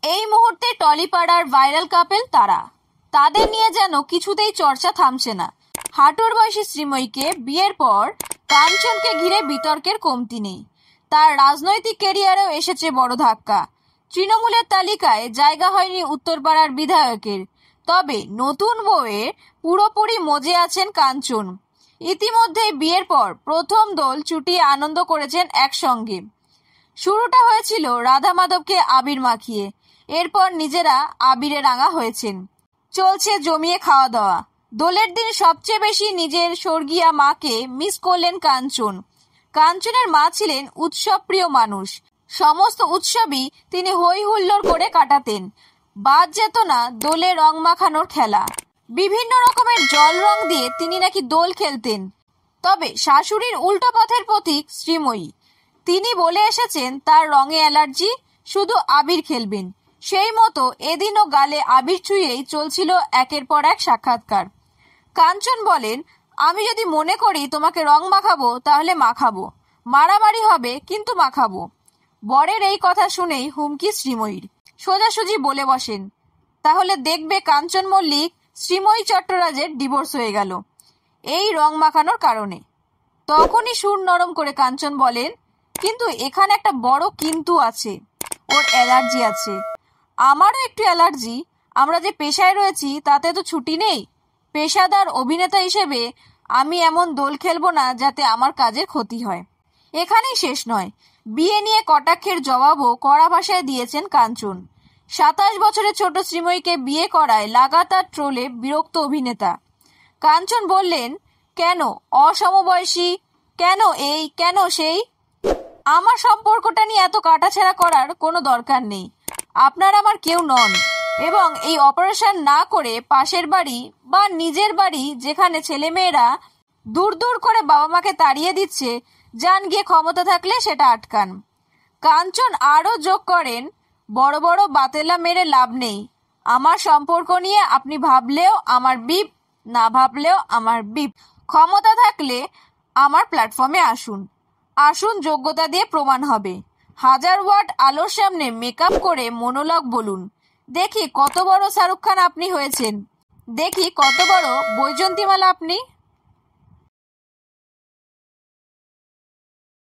এই মুহূর্তে টলিপাড়ার viral couple তারা। তাদের নিয়ে যেন কিছুতেই চর্চা থামছে না। হাঁটুর বয়সী শ্রীময়ীকে বিয়ের পর কাঞ্চনকে ঘিরে বিতর্কের কমতি নেই। তার রাজনৈতিক ক্যারিয়ারেও এসেছে বড় ধাক্কা। তৃণমূলের তালিকায় জায়গা হয়নি উত্তরপাড়ার বিধায়কের। তবে নতুন বউয়ে পুরোপুরি মজে আছেন কাঞ্চন। ইতিমধ্যেই বিয়ের পর প্রথম দোল চুটিয়ে আনন্দ করেছেন একসঙ্গে। শুরুটা হয়েছিল রাধা মাধবকে আবির মাখিয়ে, এরপর নিজেরা আবিরে রাঙা হয়েছেন। চলছে জমিয়ে খাওয়া দাওয়া। দোলের দিন সবচেয়ে বেশি নিজের স্বর্গীয়া মাকে মিস করলেন কাঞ্চন। কাঞ্চনের মা ছিলেন উৎসবপ্রিয় মানুষ। সমস্ত উৎসবই তিনি হই হুল্লোড় করে কাটাতেন। বাদ যেত না দোলে রং মাখানোর খেলা। বিভিন্ন রকমের জল রং দিয়ে তিনি নাকি দোল খেলতেন। তবে শাশুড়ির উল্টো পথের পথিক শ্রীময়ী। তিনি বলে এসেছেন তার রঙে অ্যালার্জি, শুধু আবির খেলবেন। সেই মতো এদিনও গালে আবির ছুঁয়েই চলছিল একের পর এক সাক্ষাৎকার। কাঞ্চন বলেন, আমি যদি মনে করি তোমাকে রং মাখাবো তাহলে মাখাবো, মারামারি হবে কিন্তু মাখাবো। বরের এই কথা শুনেই হুমকি শ্রীময়ীর। সোজাসুজি বলে বসেন, তাহলে দেখবে কাঞ্চন মল্লিক শ্রীময়ী চট্টরাজের ডিভোর্স হয়ে গেল এই রং মাখানোর কারণে। তখনই সুর নরম করে কাঞ্চন বলেন, কিন্তু এখানে একটা বড় কিন্তু আছে, ওর অ্যালার্জি আছে। আমারও একটু অ্যালার্জি। আমরা যে পেশায় রয়েছি তাতে তো ছুটি নেই। পেশাদার অভিনেতা হিসেবে আমি এমন দোল খেলবো না যাতে আমার কাজের ক্ষতি হয়। এখানেই শেষ নয়, বিয়ে নিয়ে কটাক্ষের জবাবও কড়া ভাষায় দিয়েছেন কাঞ্চন। 27 বছরের ছোট শ্রীময়ীকে বিয়ে করায় লাগাতার ট্রোলে বিরক্ত অভিনেতা। কাঞ্চন বললেন, কেন অসমবয়সী, কেন এই, কেন সেই? আমার সম্পর্কটা নিয়ে এত কাটাছেঁড়া করার কোনো দরকার নেই। আপনার আমার কেউ নন। এবং এই অপারেশন না করে পাশের বাড়ি বা নিজের বাড়ি, যেখানে ছেলেমেয়েরা দূর দূর করে বাবা মাকে তাড়িয়ে দিচ্ছে, যান গিয়ে ক্ষমতা থাকলে সেটা আটকান। কাঞ্চন আরও যোগ করেন, বড় বড় বাতেলা মেরে লাভ নেই। আমার সম্পর্ক নিয়ে আপনি ভাবলেও আমার বিপ, না ভাবলেও আমার বিপ। ক্ষমতা থাকলে আমার প্ল্যাটফর্মে আসুন। আসুন, যোগ্যতা দিয়ে প্রমাণ হবে। 1000 ওয়াট আলোর সামনে মেকআপ করে মনোলগ বলুন। দেখি কত বড় শাহরুখ খান আপনি হয়েছেন, দেখি কত বড় বৈজয়ন্তীমালা আপনি।